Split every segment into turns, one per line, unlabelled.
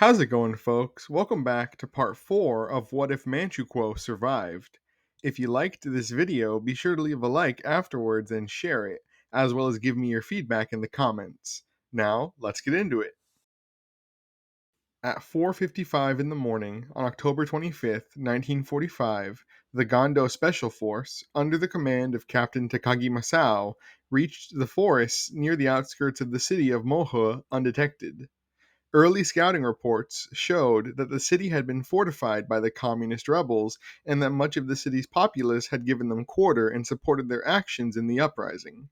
How's it going, folks? Welcome back to part 4 of What If Manchukuo Survived. If you liked this video, be sure to leave a like afterwards and share it, as well as give me your feedback in the comments. Now, let's get into it. At 4:55 in the morning on October 25th, 1945, the Gondo Special Force, under the command of Captain Takagi Masao, reached the forests near the outskirts of the city of Mohe undetected. Early scouting reports showed that the city had been fortified by the communist rebels and that much of the city's populace had given them quarter and supported their actions in the uprising.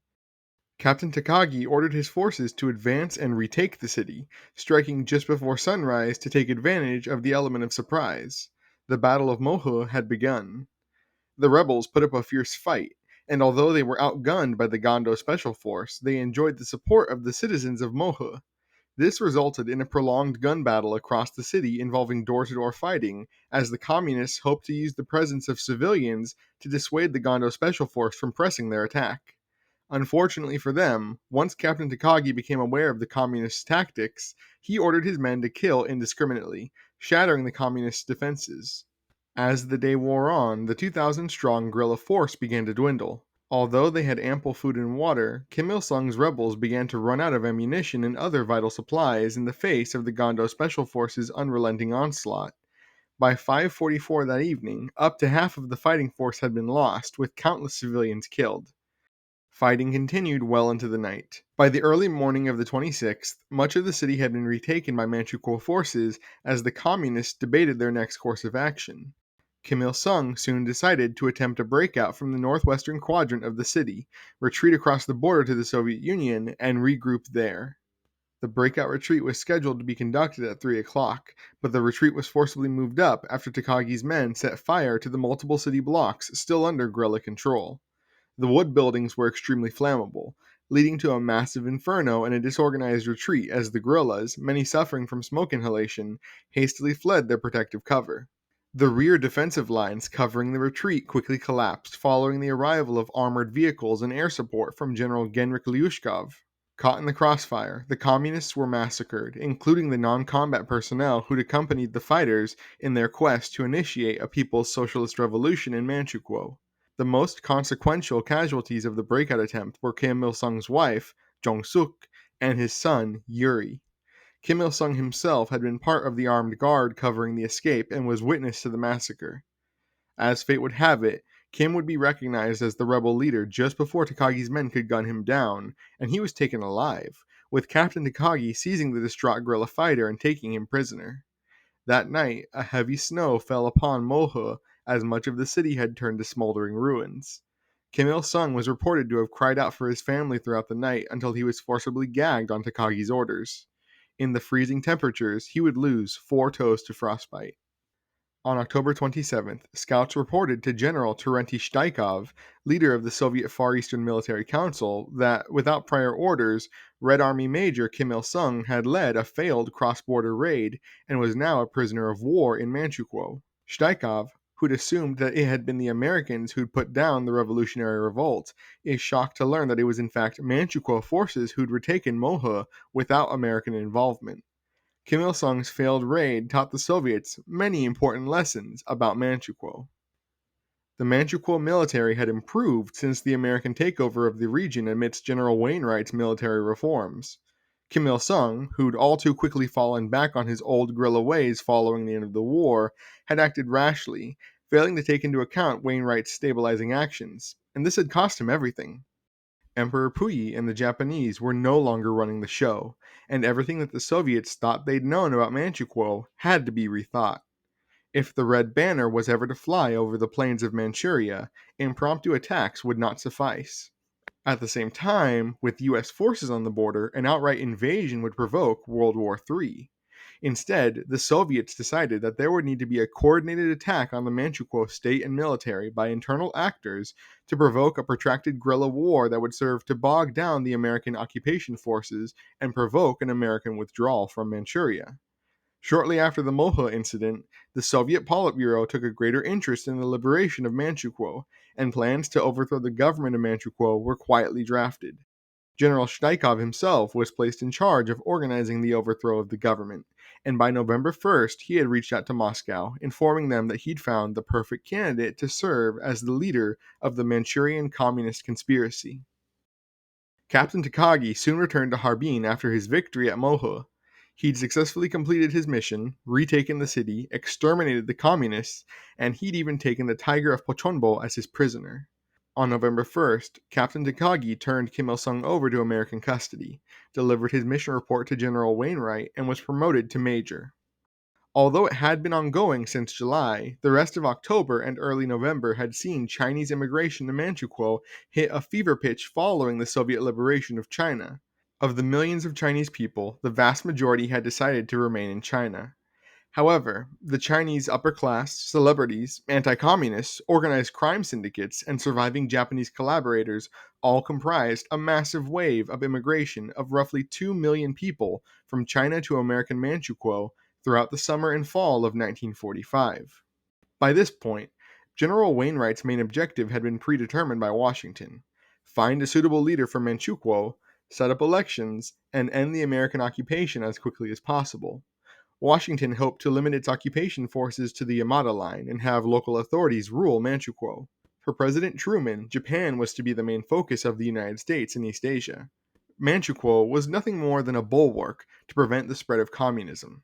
Captain Takagi ordered his forces to advance and retake the city, striking just before sunrise to take advantage of the element of surprise. The Battle of Mohu had begun. The rebels put up a fierce fight, and although they were outgunned by the Gondo Special Force, they enjoyed the support of the citizens of Mohu. This resulted in a prolonged gun battle across the city involving door-to-door fighting, as the communists hoped to use the presence of civilians to dissuade the Gondo Special Force from pressing their attack. Unfortunately for them, once Captain Takagi became aware of the communists' tactics, he ordered his men to kill indiscriminately, shattering the communists' defenses. As the day wore on, the 2,000-strong guerrilla force began to dwindle. Although they had ample food and water, Kim Il-sung's rebels began to run out of ammunition and other vital supplies in the face of the Gondo Special Forces' unrelenting onslaught. By 5:44 that evening, up to half of the fighting force had been lost, with countless civilians killed. Fighting continued well into the night. By the early morning of the 26th, much of the city had been retaken by Manchukuo forces as the communists debated their next course of action. Kim Il-sung soon decided to attempt a breakout from the northwestern quadrant of the city, retreat across the border to the Soviet Union, and regroup there. The breakout retreat was scheduled to be conducted at 3 o'clock, but the retreat was forcibly moved up after Takagi's men set fire to the multiple city blocks still under guerrilla control. The wood buildings were extremely flammable, leading to a massive inferno and a disorganized retreat as the guerrillas, many suffering from smoke inhalation, hastily fled their protective cover. The rear defensive lines covering the retreat quickly collapsed following the arrival of armored vehicles and air support from General Genrikh Lyushkov. Caught in the crossfire, the communists were massacred, including the non-combat personnel who'd accompanied the fighters in their quest to initiate a people's socialist revolution in Manchukuo. The most consequential casualties of the breakout attempt were Kim Il-sung's wife, Jong-suk, and his son, Yuri. Kim Il-sung himself had been part of the armed guard covering the escape and was witness to the massacre. As fate would have it, Kim would be recognized as the rebel leader just before Takagi's men could gun him down, and he was taken alive, with Captain Takagi seizing the distraught guerrilla fighter and taking him prisoner. That night, a heavy snow fell upon Mohe as much of the city had turned to smoldering ruins. Kim Il-sung was reported to have cried out for his family throughout the night until he was forcibly gagged on Takagi's orders. In the freezing temperatures, he would lose 4 toes to frostbite. On October 27th, scouts reported to General Terentij Shtaikov, leader of the Soviet Far Eastern Military Council, that, without prior orders, Red Army Major Kim Il-sung had led a failed cross-border raid and was now a prisoner of war in Manchukuo. Shtaikov, who'd assumed that it had been the Americans who'd put down the revolutionary revolt, is shocked to learn that it was in fact Manchukuo forces who'd retaken Mohe without American involvement. Kim Il-sung's failed raid taught the Soviets many important lessons about Manchukuo. The Manchukuo military had improved since the American takeover of the region amidst General Wainwright's military reforms. Kim Il-sung, who'd all too quickly fallen back on his old guerrilla ways following the end of the war, had acted rashly, failing to take into account Wainwright's stabilizing actions, and this had cost him everything. Emperor Puyi and the Japanese were no longer running the show, and everything that the Soviets thought they'd known about Manchukuo had to be rethought. If the Red Banner was ever to fly over the plains of Manchuria, impromptu attacks would not suffice. At the same time, with US forces on the border, an outright invasion would provoke World War III. Instead, the Soviets decided that there would need to be a coordinated attack on the Manchukuo state and military by internal actors to provoke a protracted guerrilla war that would serve to bog down the American occupation forces and provoke an American withdrawal from Manchuria. Shortly after the Mohe incident, the Soviet Politburo took a greater interest in the liberation of Manchukuo, and plans to overthrow the government of Manchukuo were quietly drafted. General Shnikov himself was placed in charge of organizing the overthrow of the government, and by November 1st, he had reached out to Moscow, informing them that he'd found the perfect candidate to serve as the leader of the Manchurian Communist conspiracy. Captain Takagi soon returned to Harbin after his victory at Mohu. He'd successfully completed his mission, retaken the city, exterminated the communists, and he'd even taken the Tiger of Pochonbo as his prisoner. On November 1st, Captain Takagi turned Kim Il-sung over to American custody, delivered his mission report to General Wainwright, and was promoted to major. Although it had been ongoing since July, the rest of October and early November had seen Chinese immigration to Manchukuo hit a fever pitch following the Soviet liberation of China. Of the millions of Chinese people, the vast majority had decided to remain in China. However, the Chinese upper class, celebrities, anti-communists, organized crime syndicates, and surviving Japanese collaborators all comprised a massive wave of immigration of roughly 2 million people from China to American Manchukuo throughout the summer and fall of 1945. By this point, General Wainwright's main objective had been predetermined by Washington: find a suitable leader for Manchukuo, set up elections, and end the American occupation as quickly as possible. Washington hoped to limit its occupation forces to the Yamada Line and have local authorities rule Manchukuo. For President Truman, Japan was to be the main focus of the United States in East Asia. Manchukuo was nothing more than a bulwark to prevent the spread of communism.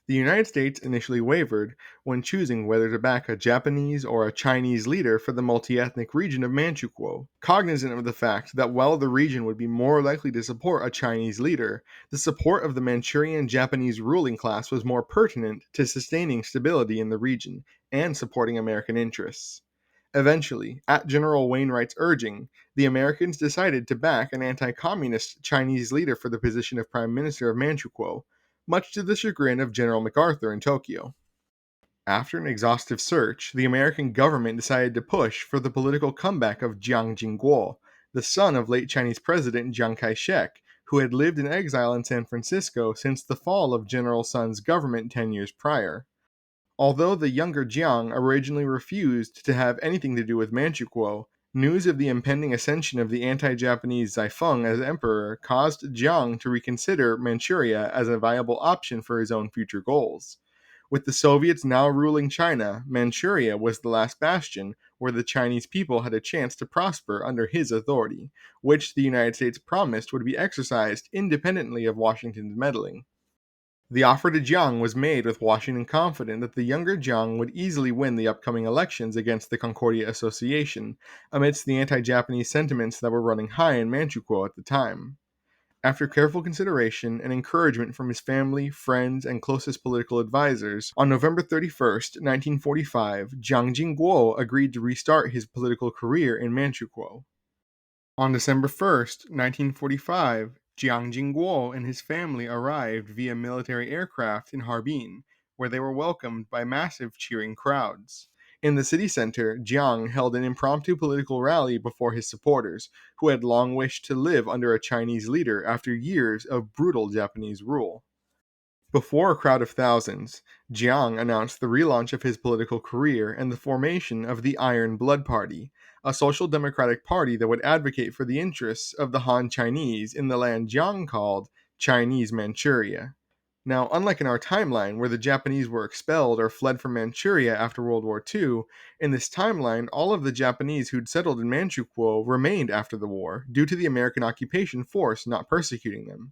The United States initially wavered when choosing whether to back a Japanese or a Chinese leader for the multi-ethnic region of Manchukuo, cognizant of the fact that while the region would be more likely to support a Chinese leader, the support of the Manchurian Japanese ruling class was more pertinent to sustaining stability in the region and supporting American interests. Eventually, at General Wainwright's urging, the Americans decided to back an anti-communist Chinese leader for the position of Prime Minister of Manchukuo, much to the chagrin of General MacArthur in Tokyo. After an exhaustive search, the American government decided to push for the political comeback of Chiang Ching-kuo, the son of late Chinese President Chiang Kai-shek, who had lived in exile in San Francisco since the fall of General Sun's government 10 years prior. Although the younger Jiang originally refused to have anything to do with Manchukuo, news of the impending ascension of the anti-Japanese Zaifeng as emperor caused Jiang to reconsider Manchuria as a viable option for his own future goals. With the Soviets now ruling China, Manchuria was the last bastion where the Chinese people had a chance to prosper under his authority, which the United States promised would be exercised independently of Washington's meddling. The offer to Jiang was made with Washington confident that the younger Jiang would easily win the upcoming elections against the Concordia Association, amidst the anti-Japanese sentiments that were running high in Manchukuo at the time. After careful consideration and encouragement from his family, friends, and closest political advisors, on November 31st, 1945, Chiang Ching-kuo agreed to restart his political career in Manchukuo. On December 1st, 1945, Chiang Ching-kuo and his family arrived via military aircraft in Harbin, where they were welcomed by massive cheering crowds. In the city center, Jiang held an impromptu political rally before his supporters, who had long wished to live under a Chinese leader after years of brutal Japanese rule. Before a crowd of thousands, Jiang announced the relaunch of his political career and the formation of the Iron Blood Party, a social democratic party that would advocate for the interests of the Han Chinese in the land Jiang called Chinese Manchuria. Now, unlike in our timeline where the Japanese were expelled or fled from Manchuria after World War II, in this timeline all of the Japanese who'd settled in Manchukuo remained after the war due to the American occupation force not persecuting them.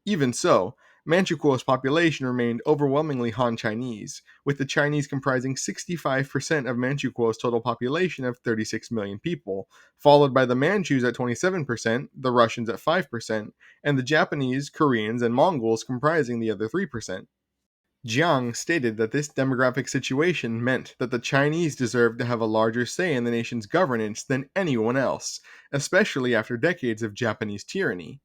Even so, Manchukuo's population remained overwhelmingly Han Chinese, with the Chinese comprising 65% of Manchukuo's total population of 36 million people, followed by the Manchus at 27%, the Russians at 5%, and the Japanese, Koreans, and Mongols comprising the other 3%. Jiang stated that this demographic situation meant that the Chinese deserved to have a larger say in the nation's governance than anyone else, especially after decades of Japanese tyranny.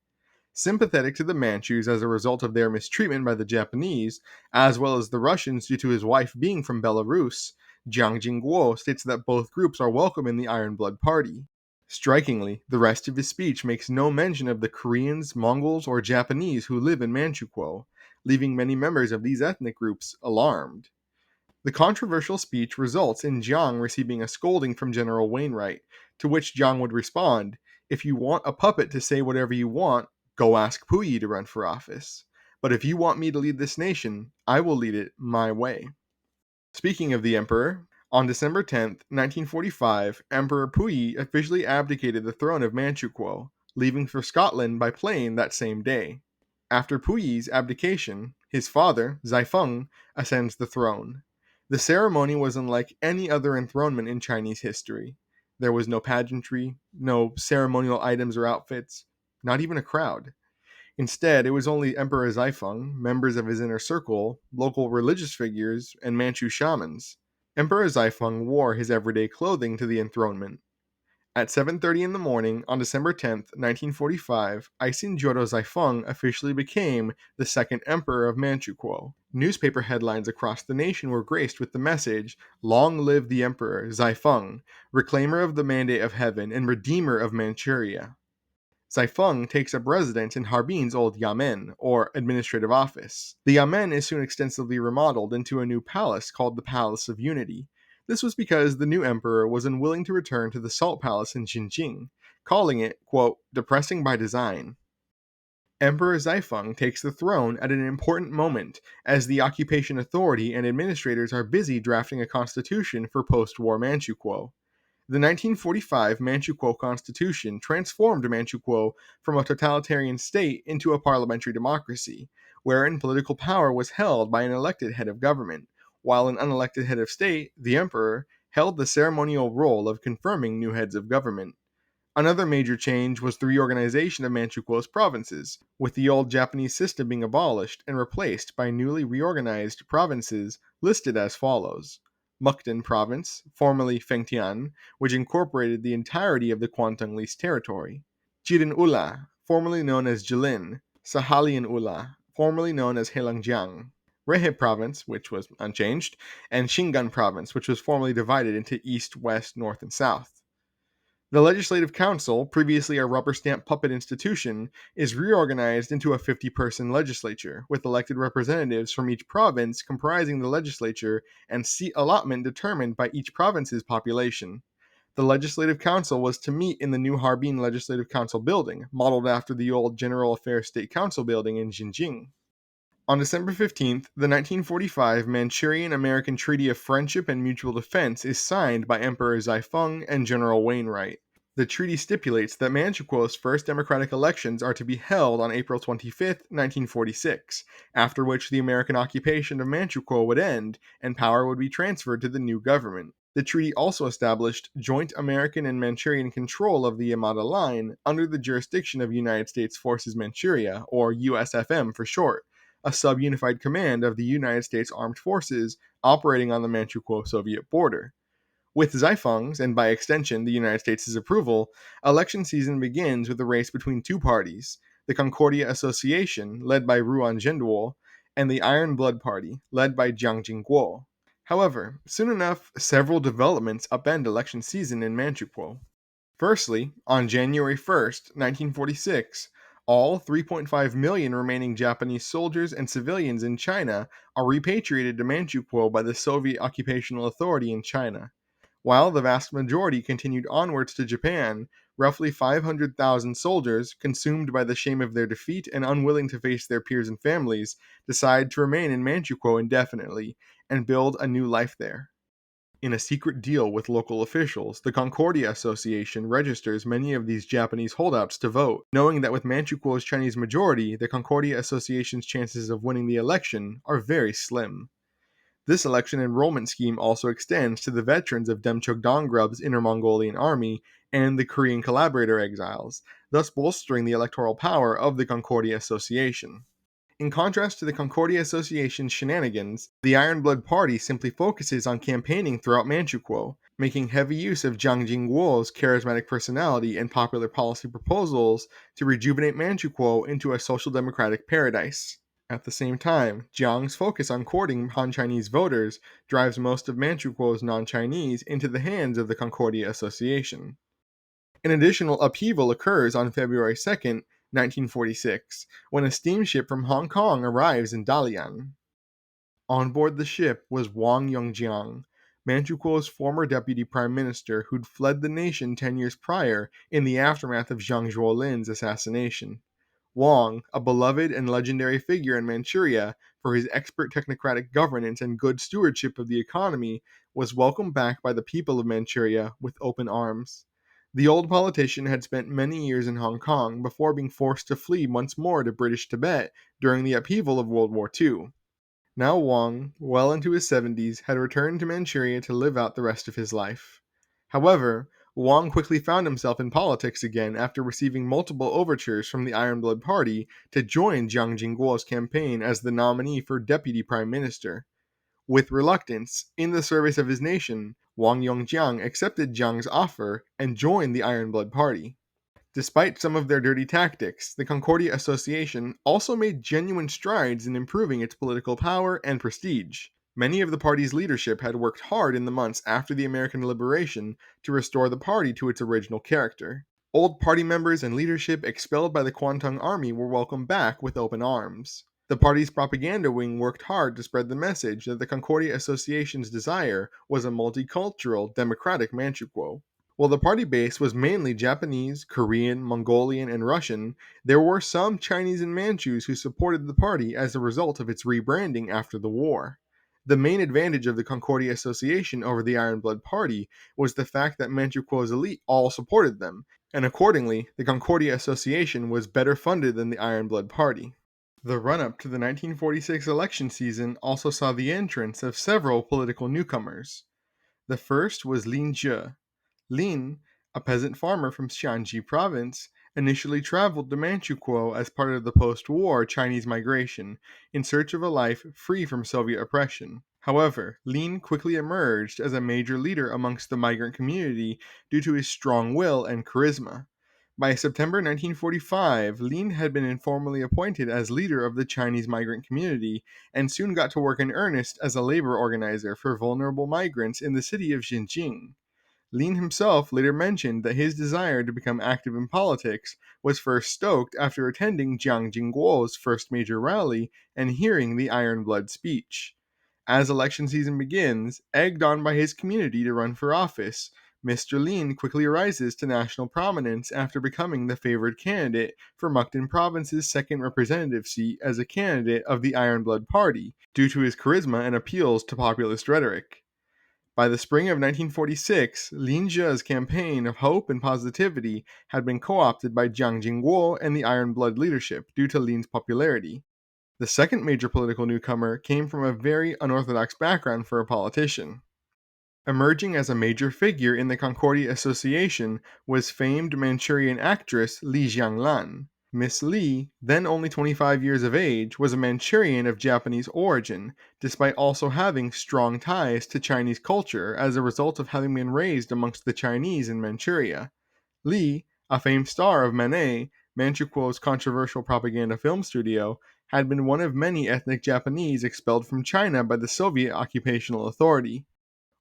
Sympathetic to the Manchus as a result of their mistreatment by the Japanese, as well as the Russians due to his wife being from Belarus, Chiang Ching-kuo states that both groups are welcome in the Iron Blood Party. Strikingly, the rest of his speech makes no mention of the Koreans, Mongols, or Japanese who live in Manchukuo, leaving many members of these ethnic groups alarmed. The controversial speech results in Jiang receiving a scolding from General Wainwright, to which Jiang would respond, If you want a puppet to say whatever you want, go ask Puyi to run for office. But if you want me to lead this nation, I will lead it my way. Speaking of the emperor, on December 10th, 1945, Emperor Puyi officially abdicated the throne of Manchukuo, leaving for Scotland by plane that same day. After Puyi's abdication, his father, Zaifeng, ascends the throne. The ceremony was unlike any other enthronement in Chinese history. There was no pageantry, no ceremonial items or outfits, not even a crowd. Instead, it was only Emperor Zaifeng, members of his inner circle, local religious figures, and Manchu shamans. Emperor Zaifeng wore his everyday clothing to the enthronement. At 7:30 in the morning on December 10th, 1945, Aisin Joro Zaifeng officially became the second emperor of Manchukuo. Newspaper headlines across the nation were graced with the message, "Long live the Emperor, Zaifeng, reclaimer of the mandate of heaven and redeemer of Manchuria." Zaifeng takes up residence in Harbin's old yamen, or administrative office. The yamen is soon extensively remodeled into a new palace called the Palace of Unity. This was because the new emperor was unwilling to return to the Salt Palace in Xinjing, calling it, quote, depressing by design. Emperor Zaifeng takes the throne at an important moment, as the occupation authority and administrators are busy drafting a constitution for post-war Manchukuo. The 1945 Manchukuo Constitution transformed Manchukuo from a totalitarian state into a parliamentary democracy, wherein political power was held by an elected head of government, while an unelected head of state, the emperor, held the ceremonial role of confirming new heads of government. Another major change was the reorganization of Manchukuo's provinces, with the old Japanese system being abolished and replaced by newly reorganized provinces listed as follows: Mukden Province, formerly Fengtian, which incorporated the entirety of the Kwantong Lease territory; Jiren Ula, formerly known as Jilin; Sahalian Ula, formerly known as Heilongjiang; Rehe Province, which was unchanged; and Xianglan Province, which was formerly divided into east, west, north, and south. The Legislative Council, previously a rubber stamp puppet institution, is reorganized into a 50-person legislature, with elected representatives from each province comprising the legislature and seat allotment determined by each province's population. The Legislative Council was to meet in the new Harbin Legislative Council building, modeled after the old General Affairs State Council building in Xinjing. On December 15th, the 1945 Manchurian-American Treaty of Friendship and Mutual Defense is signed by Emperor Zaifeng and General Wainwright. The treaty stipulates that Manchukuo's first democratic elections are to be held on April 25th, 1946, after which the American occupation of Manchukuo would end and power would be transferred to the new government. The treaty also established joint American and Manchurian control of the Yamada Line under the jurisdiction of United States Forces Manchuria, or USFM for short, a sub-unified command of the United States Armed Forces operating on the Manchukuo-Soviet border. With Zaifeng's, and by extension the United States' approval, election season begins with a race between two parties, the Concordia Association, led by Ruan Zhenduo, and the Iron Blood Party, led by Chiang Ching-kuo. However, soon enough, several developments upend election season in Manchukuo. Firstly, on January 1st, 1946, all 3.5 million remaining Japanese soldiers and civilians in China are repatriated to Manchukuo by the Soviet occupational authority in China. While the vast majority continued onwards to Japan, roughly 500,000 soldiers, consumed by the shame of their defeat and unwilling to face their peers and families, decide to remain in Manchukuo indefinitely and build a new life there. In a secret deal with local officials, the Concordia Association registers many of these Japanese holdouts to vote, knowing that with Manchukuo's Chinese majority, the Concordia Association's chances of winning the election are very slim. This election enrollment scheme also extends to the veterans of Demchok Dongrub's Inner Mongolian Army and the Korean collaborator exiles, thus bolstering the electoral power of the Concordia Association. In contrast to the Concordia Association's shenanigans, the Iron Blood Party simply focuses on campaigning throughout Manchukuo, making heavy use of Jiang Jingguo's charismatic personality and popular policy proposals to rejuvenate Manchukuo into a social democratic paradise. At the same time, Jiang's focus on courting Han-Chinese voters drives most of Manchukuo's non-Chinese into the hands of the Concordia Association. An additional upheaval occurs on February 2nd, 1946, when a steamship from Hong Kong arrives in Dalian. On board the ship was Wang Yongjiang, Manchukuo's former deputy prime minister who'd fled the nation 10 years prior in the aftermath of Zhang Zuolin's assassination. Wang, a beloved and legendary figure in Manchuria for his expert technocratic governance and good stewardship of the economy, was welcomed back by the people of Manchuria with open arms. The old politician had spent many years in Hong Kong before being forced to flee once more to British Tibet during the upheaval of World War II. Now Wang, well into his 70s, had returned to Manchuria to live out the rest of his life. However, Wang quickly found himself in politics again after receiving multiple overtures from the Iron Blood Party to join Chiang Ching-kuo's campaign as the nominee for deputy prime minister. With reluctance, in the service of his nation, Wang Yongjiang accepted Jiang's offer and joined the Iron Blood Party. Despite some of their dirty tactics, the Concordia Association also made genuine strides in improving its political power and prestige. Many of the party's leadership had worked hard in the months after the American liberation to restore the party to its original character. Old party members and leadership expelled by the Kuomintang army were welcomed back with open arms. The party's propaganda wing worked hard to spread the message that the Concordia Association's desire was a multicultural, democratic Manchukuo. While the party base was mainly Japanese, Korean, Mongolian, and Russian, there were some Chinese and Manchus who supported the party as a result of its rebranding after the war. The main advantage of the Concordia Association over the Iron Blood Party was the fact that Manchukuo's elite all supported them, and accordingly, the Concordia Association was better funded than the Iron Blood Party. The run-up to the 1946 election season also saw the entrance of several political newcomers. The first was Lin Zhe. Lin, a peasant farmer from Shanxi province, initially traveled to Manchukuo as part of the post-war Chinese migration in search of a life free from Soviet oppression. However, Lin quickly emerged as a major leader amongst the migrant community due to his strong will and charisma. By September 1945, Lin had been informally appointed as leader of the Chinese migrant community and soon got to work in earnest as a labor organizer for vulnerable migrants in the city of Xinjiang. Lin himself later mentioned that his desire to become active in politics was first stoked after attending Chiang Ching-kuo's first major rally and hearing the Iron Blood speech. As election season begins, egged on by his community to run for office, Mr. Lin quickly rises to national prominence after becoming the favored candidate for Mukden province's second representative seat as a candidate of the Iron Blood Party, due to his charisma and appeals to populist rhetoric. By the spring of 1946, Lin Zhe's campaign of hope and positivity had been co-opted by Chiang Ching-kuo and the Iron Blood leadership due to Lin's popularity. The second major political newcomer came from a very unorthodox background for a politician. Emerging as a major figure in the Concordia Association was famed Manchurian actress Li Xianglan. Miss Li, then only 25 years of age, was a Manchurian of Japanese origin, despite also having strong ties to Chinese culture as a result of having been raised amongst the Chinese in Manchuria. Li, a famed star of Manet, Manchukuo's controversial propaganda film studio, had been one of many ethnic Japanese expelled from China by the Soviet occupational authority.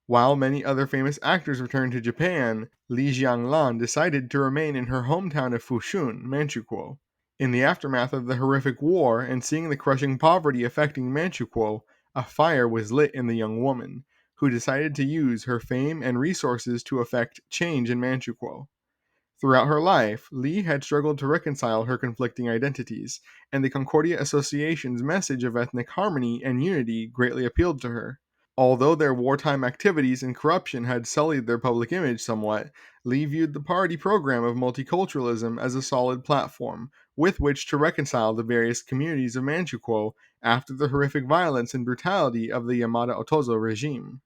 While many other famous actors returned to Japan, Li Xianglan decided to remain in her hometown of Fushun, Manchukuo. In the aftermath of the horrific war and seeing the crushing poverty affecting Manchukuo, a fire was lit in the young woman, who decided to use her fame and resources to effect change in Manchukuo. Throughout her life, Li had struggled to reconcile her conflicting identities, and the Concordia Association's message of ethnic harmony and unity greatly appealed to her. Although their wartime activities and corruption had sullied their public image somewhat, Li viewed the party program of multiculturalism as a solid platform with which to reconcile the various communities of Manchukuo after the horrific violence and brutality of the Yamada Otozo regime.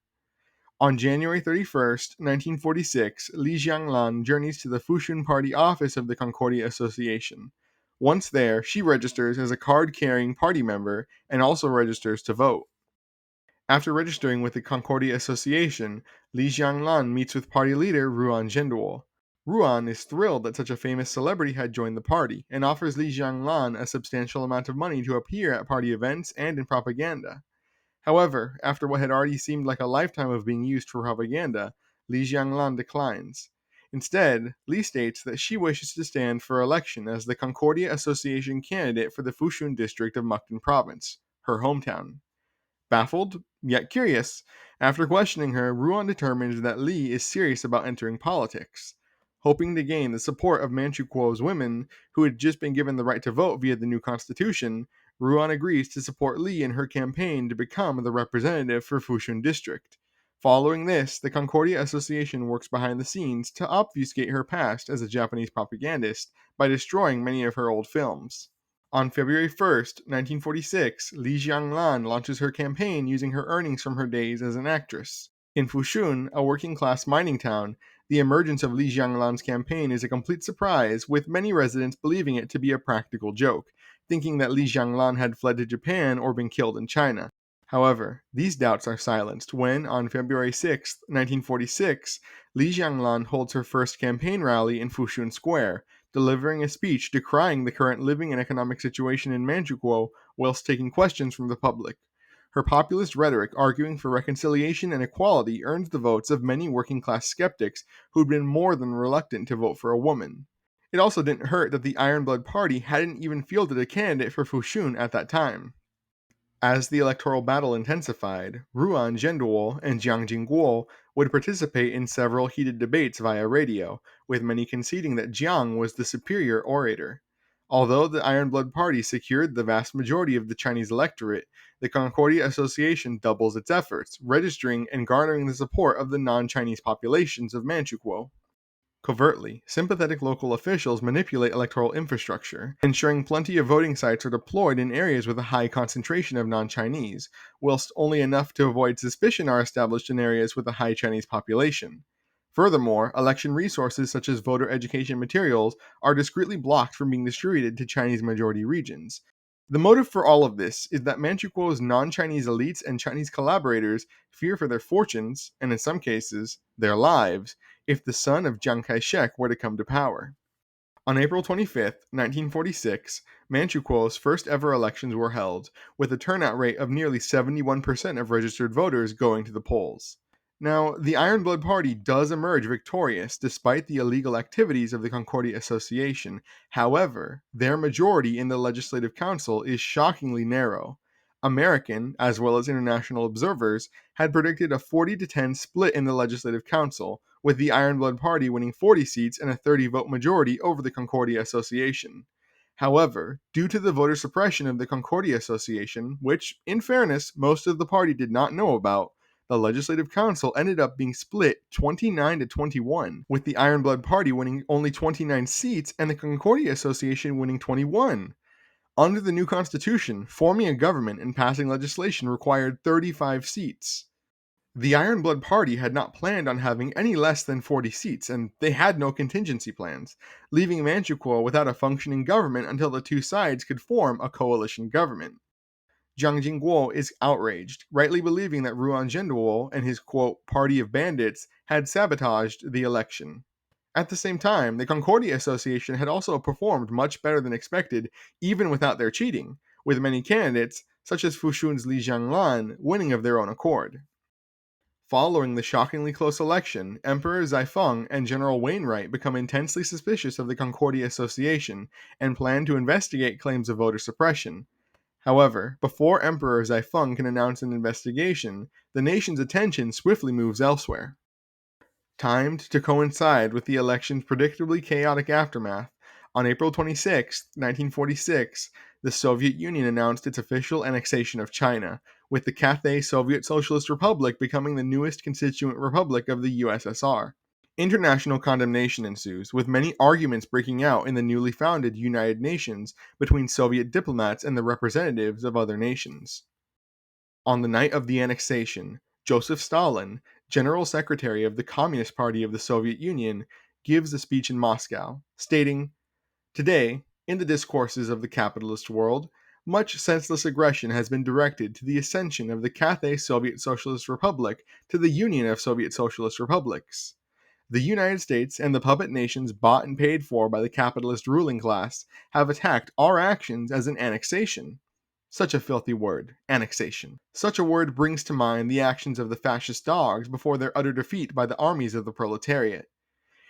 On January 31st, 1946, Li Xianglan journeys to the Fushun Party office of the Concordia Association. Once there, she registers as a card-carrying party member and also registers to vote. After registering with the Concordia Association, Li Xianglan meets with party leader Ruan Zhenduo. Ruan is thrilled that such a famous celebrity had joined the party and offers Li Xianglan a substantial amount of money to appear at party events and in propaganda. However, after what had already seemed like a lifetime of being used for propaganda, Li Xianglan declines. Instead, Li states that she wishes to stand for election as the Concordia Association candidate for the Fushun district of Mukden province, her hometown. Baffled, yet curious, after questioning her, Ruan determines that Li is serious about entering politics. Hoping to gain the support of Manchukuo's women, who had just been given the right to vote via the new constitution, Ruan agrees to support Li in her campaign to become the representative for Fushun District. Following this, the Concordia Association works behind the scenes to obfuscate her past as a Japanese propagandist by destroying many of her old films. On February 1st, 1946, Li Xianglan launches her campaign using her earnings from her days as an actress. In Fushun, a working-class mining town, the emergence of Li Xianglan's campaign is a complete surprise, with many residents believing it to be a practical joke, thinking that Li Xianglan had fled to Japan or been killed in China. However, these doubts are silenced when, on February 6, 1946, Li Xianglan holds her first campaign rally in Fushun Square, delivering a speech decrying the current living and economic situation in Manchukuo whilst taking questions from the public. Her populist rhetoric arguing for reconciliation and equality earns the votes of many working-class skeptics who'd been more than reluctant to vote for a woman. It also didn't hurt that the Iron Blood Party hadn't even fielded a candidate for Fushun at that time. As the electoral battle intensified, Ruan Zhenduo and Chiang Ching-kuo would participate in several heated debates via radio, with many conceding that Jiang was the superior orator. Although the Iron Blood Party secured the vast majority of the Chinese electorate, the Concordia Association doubles its efforts, registering and garnering the support of the non-Chinese populations of Manchukuo. Covertly, sympathetic local officials manipulate electoral infrastructure, ensuring plenty of voting sites are deployed in areas with a high concentration of non-Chinese, whilst only enough to avoid suspicion are established in areas with a high Chinese population. Furthermore, election resources such as voter education materials are discreetly blocked from being distributed to Chinese-majority regions. The motive for all of this is that Manchukuo's non-Chinese elites and Chinese collaborators fear for their fortunes, and in some cases, their lives, if the son of Chiang Kai-shek were to come to power. On April 25, 1946, Manchukuo's first ever elections were held, with a turnout rate of nearly 71% of registered voters going to the polls. Now, the Iron Blood Party does emerge victorious despite the illegal activities of the Concordia Association. However, their majority in the Legislative Council is shockingly narrow. American, as well as international observers, had predicted a 40-10 split in the Legislative Council, with the Iron Blood Party winning 40 seats and a 30-vote majority over the Concordia Association. However, due to the voter suppression of the Concordia Association, which, in fairness, most of the party did not know about, the Legislative Council ended up being split 29-21, with the Iron Blood Party winning only 29 seats and the Concordia Association winning 21. Under the new constitution, forming a government and passing legislation required 35 seats. The Iron Blood Party had not planned on having any less than 40 seats, and they had no contingency plans, leaving Manchukuo without a functioning government until the two sides could form a coalition government. Chiang Ching-kuo is outraged, rightly believing that Ruan Zhenduo and his, quote, party of bandits had sabotaged the election. At the same time, the Concordia Association had also performed much better than expected, even without their cheating, with many candidates, such as Fushun's Li Xianglan, winning of their own accord. Following the shockingly close election, Emperor Zaifeng and General Wainwright become intensely suspicious of the Concordia Association and plan to investigate claims of voter suppression. However, before Emperor Zaifeng can announce an investigation, the nation's attention swiftly moves elsewhere. Timed to coincide with the election's predictably chaotic aftermath, on April 26, 1946, the Soviet Union announced its official annexation of China, with the Cathay Soviet Socialist Republic becoming the newest constituent republic of the USSR. International condemnation ensues, with many arguments breaking out in the newly founded United Nations between Soviet diplomats and the representatives of other nations. On the night of the annexation, Joseph Stalin, General Secretary of the Communist Party of the Soviet Union, gives a speech in Moscow, stating, "Today, in the discourses of the capitalist world, much senseless aggression has been directed to the ascension of the Cathay Soviet Socialist Republic to the Union of Soviet Socialist Republics. The United States and the puppet nations bought and paid for by the capitalist ruling class have attacked our actions as an annexation." Such a filthy word, annexation. Such a word brings to mind the actions of the fascist dogs before their utter defeat by the armies of the proletariat.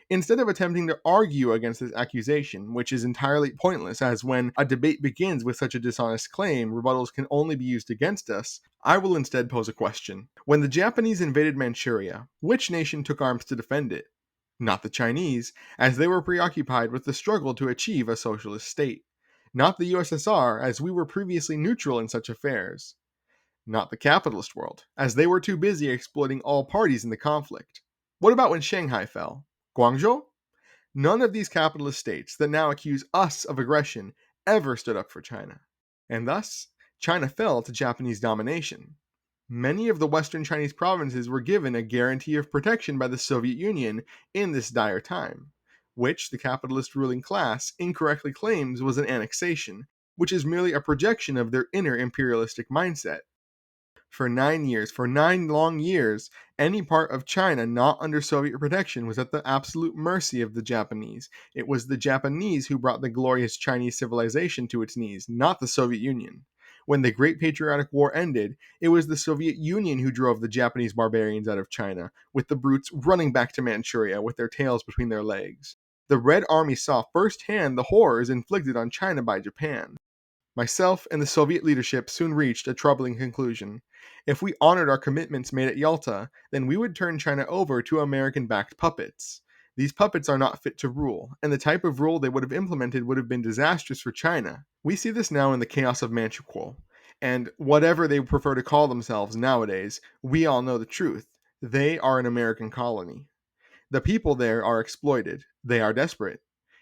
Instead of attempting to argue against this accusation, which is entirely pointless, as when a debate begins with such a dishonest claim, rebuttals can only be used against us, I will instead pose a question. When the Japanese invaded Manchuria, which nation took arms to defend it? Not the Chinese, as they were preoccupied with the struggle to achieve a socialist state. Not the USSR, as we were previously neutral in such affairs. Not the capitalist world, as they were too busy exploiting all parties in the conflict. What about when Shanghai fell? Guangzhou? None of these capitalist states that now accuse us of aggression ever stood up for China. And thus, China fell to Japanese domination. Many of the Western Chinese provinces were given a guarantee of protection by the Soviet Union in this dire time, which the capitalist ruling class incorrectly claims was an annexation, which is merely a projection of their inner imperialistic mindset. For 9 years, for 9 long years, any part of China not under Soviet protection was at the absolute mercy of the Japanese. It was the Japanese who brought the glorious Chinese civilization to its knees, not the Soviet Union. When the Great Patriotic War ended, it was the Soviet Union who drove the Japanese barbarians out of China, with the brutes running back to Manchuria with their tails between their legs. The Red Army saw firsthand the horrors inflicted on China by Japan. Myself and the Soviet leadership soon reached a troubling conclusion. If we honored our commitments made at Yalta, then we would turn China over to American-backed puppets. These puppets are not fit to rule, and the type of rule they would have implemented would have been disastrous for China. We see this now in the chaos of Manchukuo, and whatever they prefer to call themselves nowadays, we all know the truth. They are an American colony. The people there are exploited. They are desperate.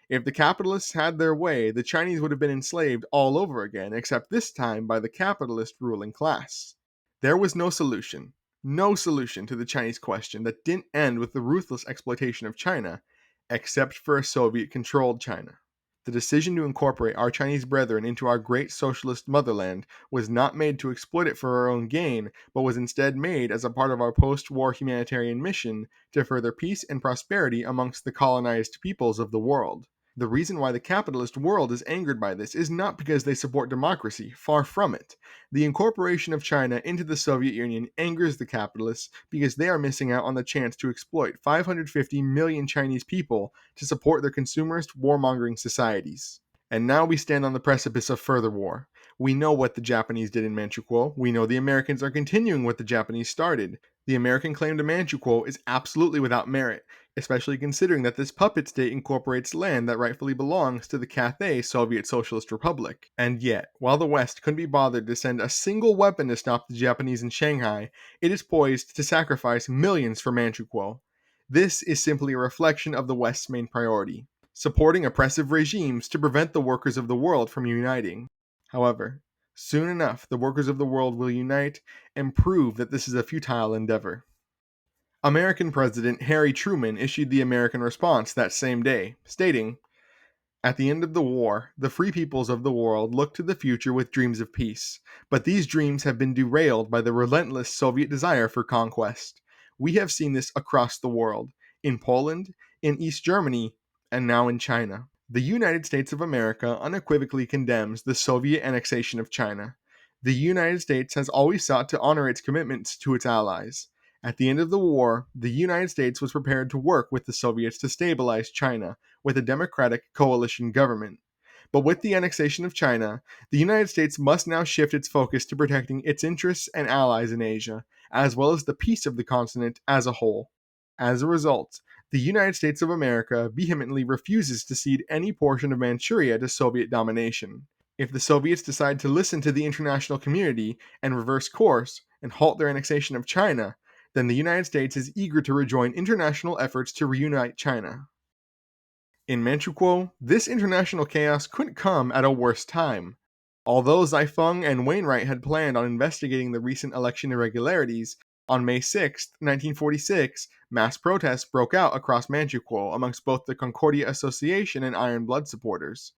If the capitalists had their way, the Chinese would have been enslaved all over again, except this time by the capitalist ruling class. There was no solution to the Chinese question that didn't end with the ruthless exploitation of China, except for a Soviet-controlled China. The decision to incorporate our Chinese brethren into our great socialist motherland was not made to exploit it for our own gain, but was instead made as a part of our post-war humanitarian mission to further peace and prosperity amongst the colonized peoples of the world. The reason why the capitalist world is angered by this is not because they support democracy, far from it. The incorporation of China into the Soviet Union angers the capitalists because they are missing out on the chance to exploit 550 million Chinese people to support their consumerist, warmongering societies. And now we stand on the precipice of further war. We know what the Japanese did in Manchukuo. We know the Americans are continuing what the Japanese started. The American claim to Manchukuo is absolutely without merit, especially considering that this puppet state incorporates land that rightfully belongs to the Cathay Soviet Socialist Republic. And yet, while the West couldn't be bothered to send a single weapon to stop the Japanese in Shanghai, it is poised to sacrifice millions for Manchukuo. This is simply a reflection of the West's main priority: supporting oppressive regimes to prevent the workers of the world from uniting. However, soon enough, the workers of the world will unite and prove that this is a futile endeavor. American President Harry Truman issued the American response that same day, stating, "At the end of the war, the free peoples of the world look to the future with dreams of peace, but these dreams have been derailed by the relentless Soviet desire for conquest. We have seen this across the world, in Poland, in East Germany, and now in China. The United States of America unequivocally condemns the Soviet annexation of China. The United States has always sought to honor its commitments to its allies. At the end of the war, the United States was prepared to work with the Soviets to stabilize China with a democratic coalition government. But with the annexation of China, the United States must now shift its focus to protecting its interests and allies in Asia, as well as the peace of the continent as a whole. As a result, the United States of America vehemently refuses to cede any portion of Manchuria to Soviet domination. If the Soviets decide to listen to the international community and reverse course and halt their annexation of China, then the United States is eager to rejoin international efforts to reunite China. In Manchukuo, this international chaos couldn't come at a worse time. Although Zaifeng and Wainwright had planned on investigating the recent election irregularities, on May 6, 1946, mass protests broke out across Manchukuo amongst both the Concordia Association and Iron Blood supporters.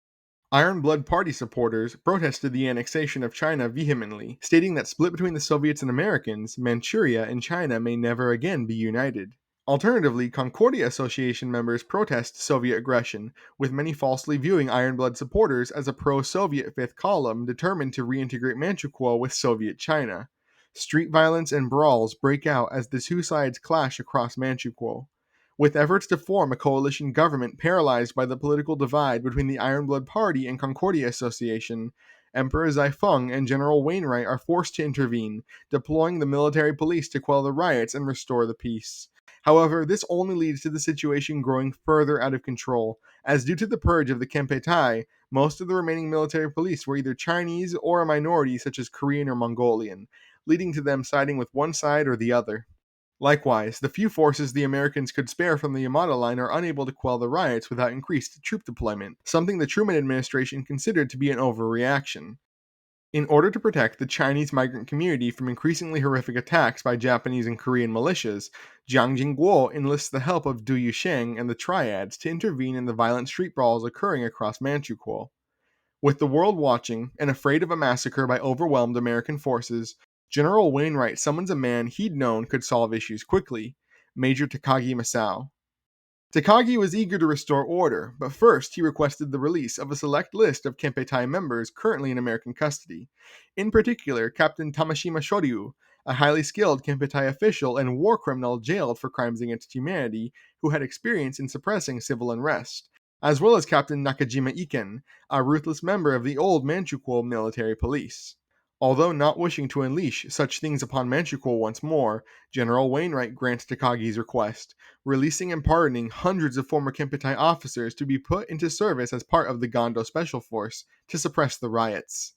Iron Blood Party supporters protested the annexation of China vehemently, stating that split between the Soviets and Americans, Manchuria and China may never again be united. Alternatively, Concordia Association members protest Soviet aggression, with many falsely viewing Iron Blood supporters as a pro-Soviet fifth column determined to reintegrate Manchukuo with Soviet China. Street violence and brawls break out as the two sides clash across Manchukuo. With efforts to form a coalition government paralyzed by the political divide between the Iron Blood Party and Concordia Association, Emperor Zaifeng and General Wainwright are forced to intervene, deploying the military police to quell the riots and restore the peace. However, this only leads to the situation growing further out of control, as due to the purge of the Kempeitai, most of the remaining military police were either Chinese or a minority such as Korean or Mongolian, leading to them siding with one side or the other. Likewise, the few forces the Americans could spare from the Yamada Line are unable to quell the riots without increased troop deployment, something the Truman administration considered to be an overreaction. In order to protect the Chinese migrant community from increasingly horrific attacks by Japanese and Korean militias, Chiang Ching-kuo enlists the help of Du Yusheng and the Triads to intervene in the violent street brawls occurring across Manchukuo. With the world watching and afraid of a massacre by overwhelmed American forces, General Wainwright summons a man he'd known could solve issues quickly, Major Takagi Masao. Takagi was eager to restore order, but first he requested the release of a select list of Kempeitai members currently in American custody. In particular, Captain Tamashima Shoryu, a highly skilled Kempeitai official and war criminal jailed for crimes against humanity who had experience in suppressing civil unrest, as well as Captain Nakajima Iken, a ruthless member of the old Manchukuo military police. Although not wishing to unleash such things upon Manchukuo once more, General Wainwright grants Takagi's request, releasing and pardoning hundreds of former Kempeitai officers to be put into service as part of the Gondo Special Force to suppress the riots.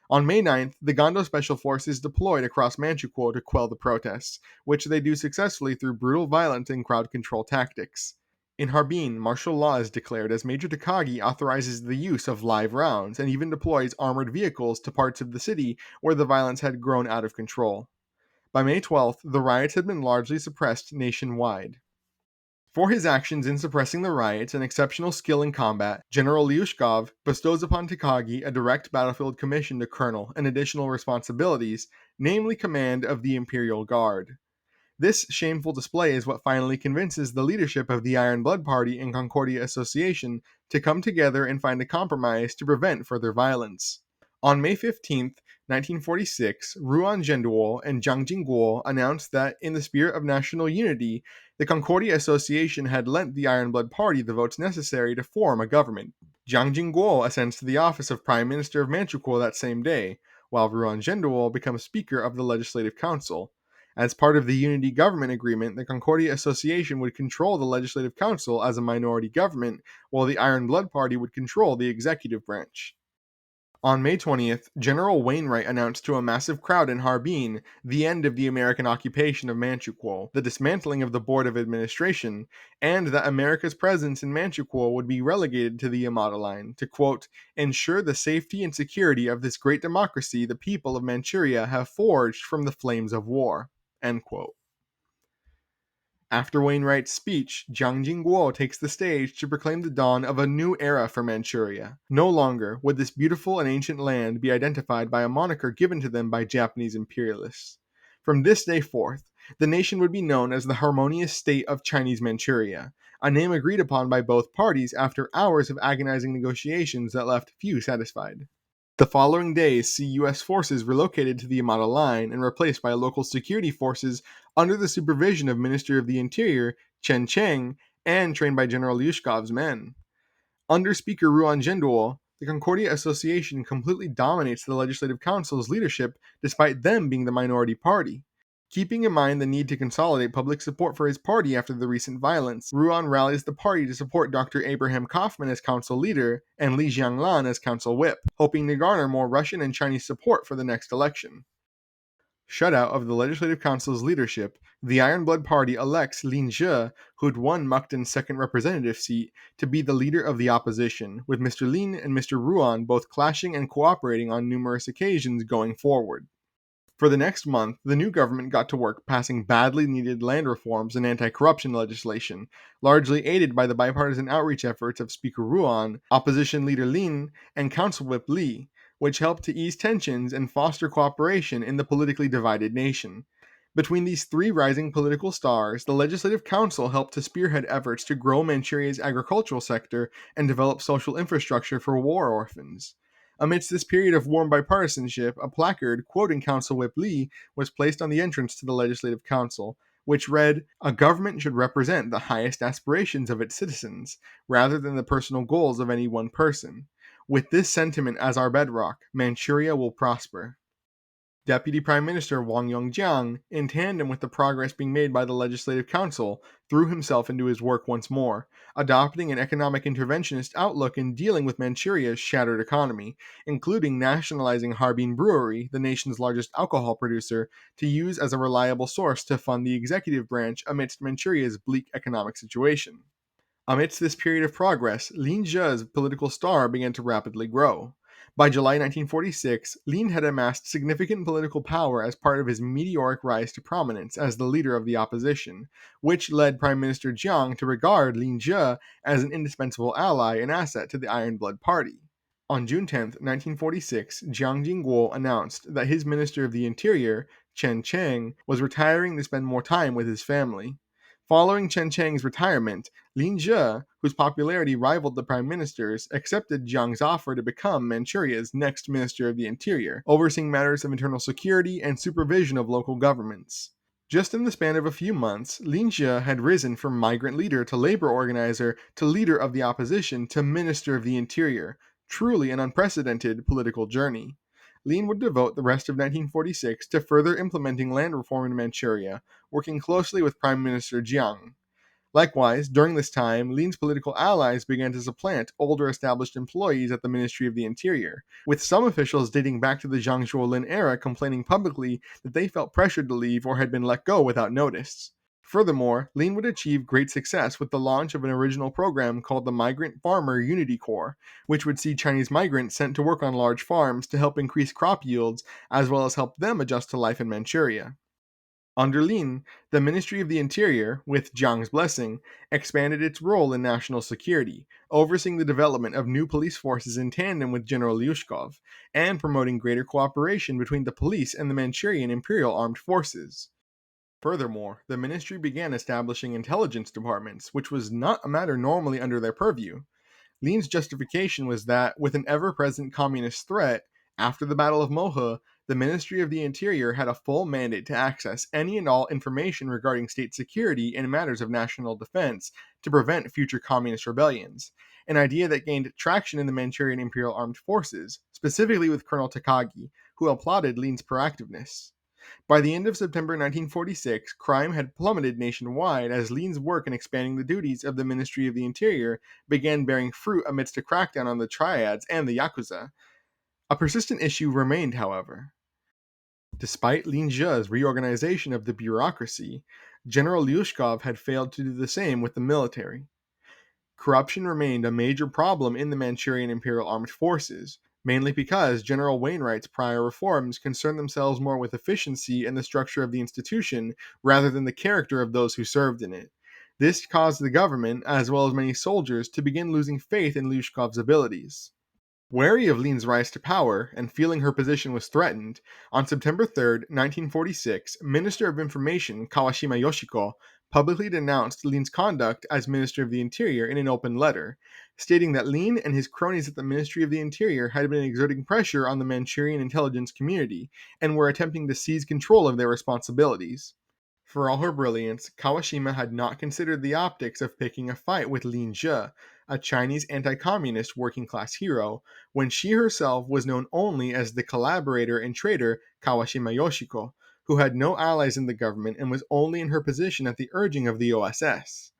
On May 9th, the Gondo Special Force is deployed across Manchukuo to quell the protests, which they do successfully through brutal violence and crowd control tactics. In Harbin, martial law is declared as Major Takagi authorizes the use of live rounds and even deploys armored vehicles to parts of the city where the violence had grown out of control. By May 12th, the riots had been largely suppressed nationwide. For his actions in suppressing the riots and exceptional skill in combat, General Lyushkov bestows upon Takagi a direct battlefield commission to colonel and additional responsibilities, namely command of the Imperial Guard. This shameful display is what finally convinces the leadership of the Iron Blood Party and Concordia Association to come together and find a compromise to prevent further violence. On May 15th, 1946, Ruan Zhenduo and Chiang Ching-kuo announced that, in the spirit of national unity, the Concordia Association had lent the Iron Blood Party the votes necessary to form a government. Chiang Ching-kuo ascends to the office of Prime Minister of Manchukuo that same day, while Ruan Zhenduo becomes Speaker of the Legislative Council. As part of the Unity Government Agreement, the Concordia Association would control the Legislative Council as a minority government, while the Iron Blood Party would control the executive branch. On May 20th, General Wainwright announced to a massive crowd in Harbin the end of the American occupation of Manchukuo, the dismantling of the Board of Administration, and that America's presence in Manchukuo would be relegated to the Yamada Line to, quote, ensure the safety and security of this great democracy the people of Manchuria have forged from the flames of war, end quote. After Wainwright's speech, Chiang Ching-kuo takes the stage to proclaim the dawn of a new era for Manchuria. No longer would this beautiful and ancient land be identified by a moniker given to them by Japanese imperialists. From this day forth, the nation would be known as the Harmonious State of Chinese Manchuria, a name agreed upon by both parties after hours of agonizing negotiations that left few satisfied. The following days see U.S. forces relocated to the Yamada Line and replaced by local security forces under the supervision of Minister of the Interior Chen Cheng and trained by General Lyushkov's men. Under Speaker Ruan Zhenduo, the Concordia Association completely dominates the Legislative Council's leadership despite them being the minority party. Keeping in mind the need to consolidate public support for his party after the recent violence, Ruan rallies the party to support Dr. Abraham Kaufman as council leader and Li Xianglan as council whip, hoping to garner more Russian and Chinese support for the next election. Shut out of the Legislative Council's leadership, the Iron Blood Party elects Lin Zhe, who'd won Mukden's second representative seat, to be the leader of the opposition, with Mr. Lin and Mr. Ruan both clashing and cooperating on numerous occasions going forward. For the next month, the new government got to work passing badly needed land reforms and anti-corruption legislation, largely aided by the bipartisan outreach efforts of Speaker Ruan, opposition leader Lin, and Council Whip Li, which helped to ease tensions and foster cooperation in the politically divided nation. Between these three rising political stars, the Legislative Council helped to spearhead efforts to grow Manchuria's agricultural sector and develop social infrastructure for war orphans. Amidst this period of warm bipartisanship, a placard quoting Council Whip Li was placed on the entrance to the Legislative Council, which read, "A government should represent the highest aspirations of its citizens, rather than the personal goals of any one person. With this sentiment as our bedrock, Manchuria will prosper." Deputy Prime Minister Wang Yongjiang, in tandem with the progress being made by the Legislative Council, threw himself into his work once more, adopting an economic interventionist outlook in dealing with Manchuria's shattered economy, including nationalizing Harbin Brewery, the nation's largest alcohol producer, to use as a reliable source to fund the executive branch amidst Manchuria's bleak economic situation. Amidst this period of progress, Lin Zhe's political star began to rapidly grow. By July 1946, Lin had amassed significant political power as part of his meteoric rise to prominence as the leader of the opposition, which led Prime Minister Jiang to regard Lin Zhe as an indispensable ally and asset to the Iron Blood Party. On June 10, 1946, Chiang Ching-kuo announced that his Minister of the Interior, Chen Cheng, was retiring to spend more time with his family. Following Chen Cheng's retirement, Lin Zhe, whose popularity rivaled the prime minister's, accepted Jiang's offer to become Manchuria's next Minister of the Interior, overseeing matters of internal security and supervision of local governments. Just in the span of a few months, Lin Zhe had risen from migrant leader to labor organizer to leader of the opposition to Minister of the Interior, truly an unprecedented political journey. Lin would devote the rest of 1946 to further implementing land reform in Manchuria, working closely with Prime Minister Jiang. Likewise, during this time, Lin's political allies began to supplant older established employees at the Ministry of the Interior, with some officials dating back to the Zhang Zuolin era complaining publicly that they felt pressured to leave or had been let go without notice. Furthermore, Lin would achieve great success with the launch of an original program called the Migrant Farmer Unity Corps, which would see Chinese migrants sent to work on large farms to help increase crop yields, as well as help them adjust to life in Manchuria. Under Lin, the Ministry of the Interior, with Jiang's blessing, expanded its role in national security, overseeing the development of new police forces in tandem with General Lyushkov, and promoting greater cooperation between the police and the Manchurian Imperial Armed Forces. Furthermore, the ministry began establishing intelligence departments, which was not a matter normally under their purview. Lin's justification was that, with an ever-present communist threat, after the Battle of Mohe, the Ministry of the Interior had a full mandate to access any and all information regarding state security and matters of national defense to prevent future communist rebellions, an idea that gained traction in the Manchurian Imperial Armed Forces, specifically with Colonel Takagi, who applauded Lin's proactiveness. By the end of September 1946, crime had plummeted nationwide as Lin's work in expanding the duties of the Ministry of the Interior began bearing fruit amidst a crackdown on the triads and the Yakuza. A persistent issue remained, however. Despite Lin Zhe's reorganization of the bureaucracy, General Lyushkov had failed to do the same with the military. Corruption remained a major problem in the Manchurian Imperial Armed Forces, mainly because General Wainwright's prior reforms concerned themselves more with efficiency and the structure of the institution rather than the character of those who served in it. This caused the government, as well as many soldiers, to begin losing faith in Lyushkov's abilities. Wary of Lin's rise to power and feeling her position was threatened, on September 3, 1946, Minister of Information Kawashima Yoshiko publicly denounced Lin's conduct as Minister of the Interior in an open letter, stating that Lin and his cronies at the Ministry of the Interior had been exerting pressure on the Manchurian intelligence community and were attempting to seize control of their responsibilities. For all her brilliance, Kawashima had not considered the optics of picking a fight with Lin Zhe, a Chinese anti-communist working-class hero, when she herself was known only as the collaborator and traitor Kawashima Yoshiko, who had no allies in the government and was only in her position at the urging of the OSS.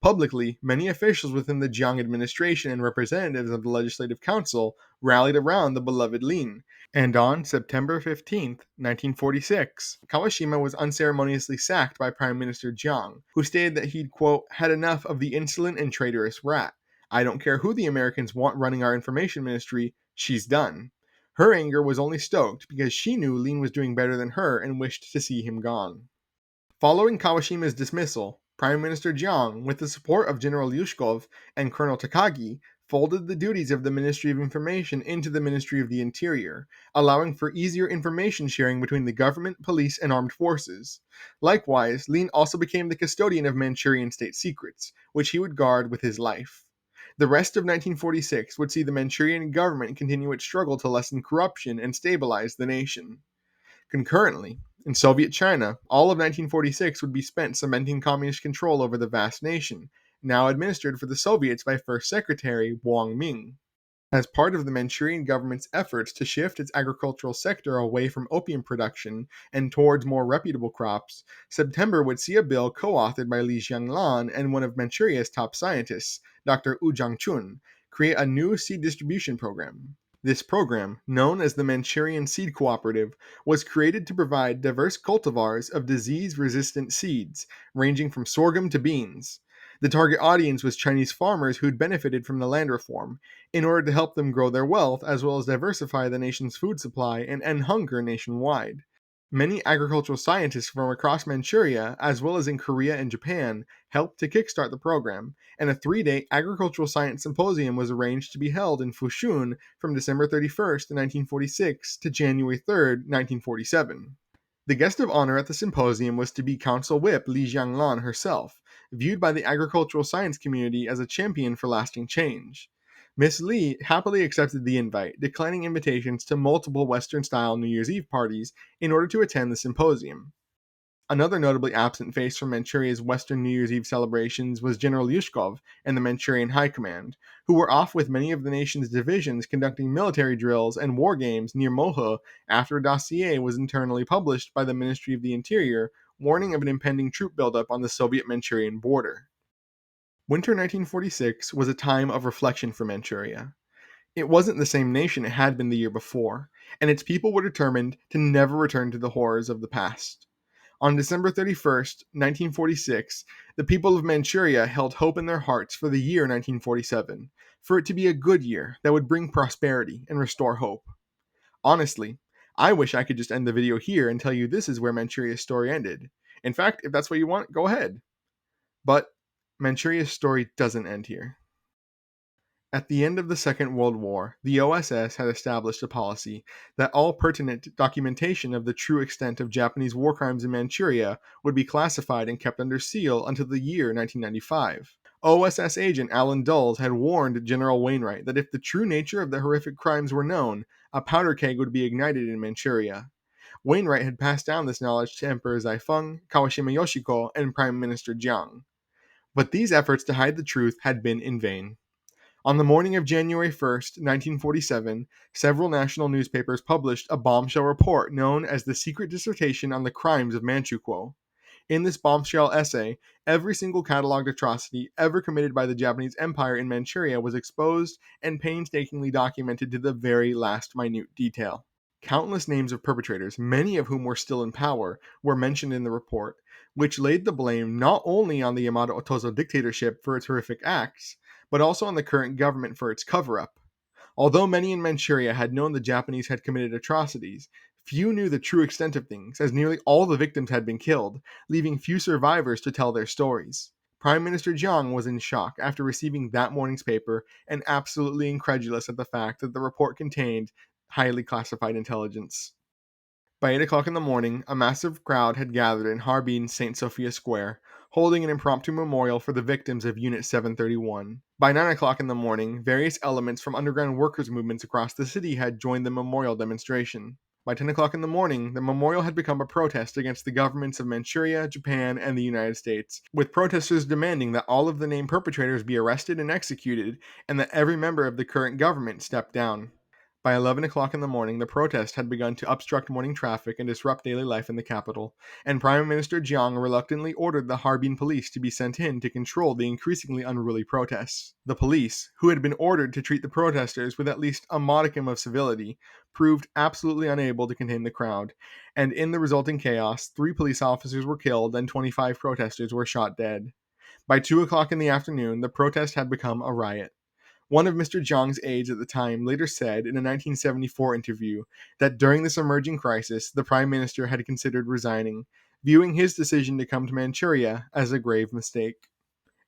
Publicly, many officials within the Jiang administration and representatives of the Legislative Council rallied around the beloved Lin, and on September 15, 1946, Kawashima was unceremoniously sacked by Prime Minister Jiang, who stated that he'd, quote, had enough of the insolent and traitorous rat. I don't care who the Americans want running our information ministry, she's done. Her anger was only stoked because she knew Lin was doing better than her and wished to see him gone. Following Kawashima's dismissal, Prime Minister Jiang, with the support of General Lyushkov and Colonel Takagi, folded the duties of the Ministry of Information into the Ministry of the Interior, allowing for easier information sharing between the government, police, and armed forces. Likewise, Lin also became the custodian of Manchurian state secrets, which he would guard with his life. The rest of 1946 would see the Manchurian government continue its struggle to lessen corruption and stabilize the nation. Concurrently, In Soviet China, all of 1946 would be spent cementing communist control over the vast nation, now administered for the Soviets by First Secretary Wang Ming. As part of the Manchurian government's efforts to shift its agricultural sector away from opium production and towards more reputable crops, September would see a bill co-authored by Li Xianglan and one of Manchuria's top scientists, Dr. Wu Jiangchun, create a new seed distribution program. This program, known as the Manchurian Seed Cooperative, was created to provide diverse cultivars of disease-resistant seeds, ranging from sorghum to beans. The target audience was Chinese farmers who'd benefited from the land reform, in order to help them grow their wealth as well as diversify the nation's food supply and end hunger nationwide. Many agricultural scientists from across Manchuria, as well as in Korea and Japan, helped to kickstart the program, and a 3-day agricultural science symposium was arranged to be held in Fushun from December 31st, 1946 to January 3rd, 1947. The guest of honor at the symposium was to be Council Whip Li Xianglan herself, viewed by the agricultural science community as a champion for lasting change. Miss Li happily accepted the invite, declining invitations to multiple Western-style New Year's Eve parties in order to attend the symposium. Another notably absent face from Manchuria's Western New Year's Eve celebrations was General Yushkov and the Manchurian High Command, who were off with many of the nation's divisions conducting military drills and war games near Mohe after a dossier was internally published by the Ministry of the Interior warning of an impending troop buildup on the Soviet-Manchurian border. Winter 1946 was a time of reflection for Manchuria. It wasn't the same nation it had been the year before, and its people were determined to never return to the horrors of the past. On December 31st, 1946, the people of Manchuria held hope in their hearts for the year 1947, for it to be a good year that would bring prosperity and restore hope. Honestly, I wish I could just end the video here and tell you this is where Manchuria's story ended. In fact, if that's what you want, go ahead. But Manchuria's story doesn't end here. At the end of the Second World War, the OSS had established a policy that all pertinent documentation of the true extent of Japanese war crimes in Manchuria would be classified and kept under seal until the year 1995. OSS agent Alan Dulles had warned General Wainwright that if the true nature of the horrific crimes were known, a powder keg would be ignited in Manchuria. Wainwright had passed down this knowledge to Emperor Zaifeng, Kawashima Yoshiko, and Prime Minister Jiang. But these efforts to hide the truth had been in vain. On the morning of January 1st, 1947, several national newspapers published a bombshell report known as the Secret Dissertation on the Crimes of Manchukuo. In this bombshell essay, every single catalogued atrocity ever committed by the Japanese Empire in Manchuria was exposed and painstakingly documented to the very last minute detail. Countless names of perpetrators, many of whom were still in power, were mentioned in the report, which laid the blame not only on the Yamato Otozo dictatorship for its horrific acts, but also on the current government for its cover-up. Although many in Manchuria had known the Japanese had committed atrocities, few knew the true extent of things, as nearly all the victims had been killed, leaving few survivors to tell their stories. Prime Minister Jiang was in shock after receiving that morning's paper and absolutely incredulous at the fact that the report contained highly classified intelligence. By 8 o'clock in the morning, a massive crowd had gathered in Harbin's St. Sophia Square, holding an impromptu memorial for the victims of Unit 731. By 9 o'clock in the morning, various elements from underground workers' movements across the city had joined the memorial demonstration. By 10 o'clock in the morning, the memorial had become a protest against the governments of Manchuria, Japan, and the United States, with protesters demanding that all of the named perpetrators be arrested and executed, and that every member of the current government step down. By 11 o'clock in the morning, the protest had begun to obstruct morning traffic and disrupt daily life in the capital, and Prime Minister Jiang reluctantly ordered the Harbin police to be sent in to control the increasingly unruly protests. The police, who had been ordered to treat the protesters with at least a modicum of civility, proved absolutely unable to contain the crowd, and in the resulting chaos, 3 police officers were killed and 25 protesters were shot dead. By 2 o'clock in the afternoon, the protest had become a riot. One of Mr. Jiang's aides at the time later said in a 1974 interview that during this emerging crisis, the Prime Minister had considered resigning, viewing his decision to come to Manchuria as a grave mistake.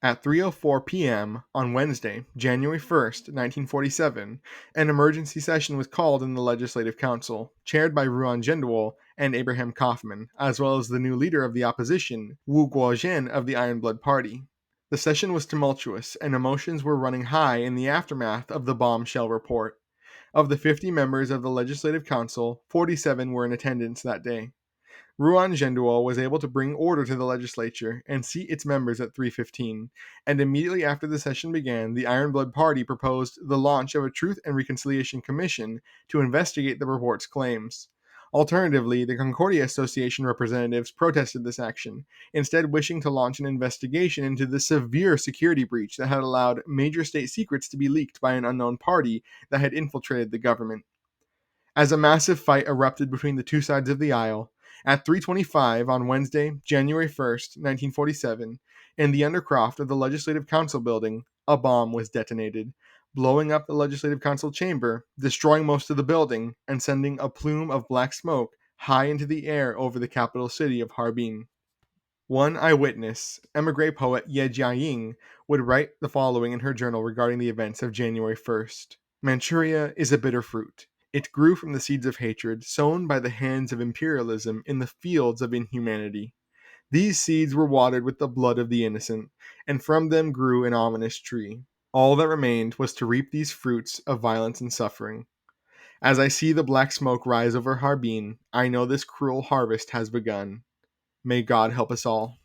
At 3:04 p.m. on Wednesday, January 1st, 1947, an emergency session was called in the Legislative Council, chaired by Ruan Zhenduo and Abraham Kaufman, as well as the new leader of the opposition, Wu Guozhen of the Iron Blood Party. The session was tumultuous, and emotions were running high in the aftermath of the bombshell report. Of the 50 members of the Legislative Council, 47 were in attendance that day. Ruan Zhenduo was able to bring order to the legislature and seat its members at 315, and immediately after the session began, the Iron Blood Party proposed the launch of a Truth and Reconciliation Commission to investigate the report's claims. Alternatively, the Concordia Association representatives protested this action, instead wishing to launch an investigation into the severe security breach that had allowed major state secrets to be leaked by an unknown party that had infiltrated the government. As a massive fight erupted between the two sides of the aisle, at 3:25 on Wednesday, January 1st, 1947, in the undercroft of the Legislative Council building, a bomb was detonated, blowing up the Legislative Council chamber, destroying most of the building, and sending a plume of black smoke high into the air over the capital city of Harbin. One eyewitness, emigre poet Ye Jiaying, would write the following in her journal regarding the events of January 1st. Manchuria is a bitter fruit. It grew from the seeds of hatred sown by the hands of imperialism in the fields of inhumanity. These seeds were watered with the blood of the innocent, and from them grew an ominous tree. All that remained was to reap these fruits of violence and suffering. As I see the black smoke rise over Harbin, I know this cruel harvest has begun. May God help us all.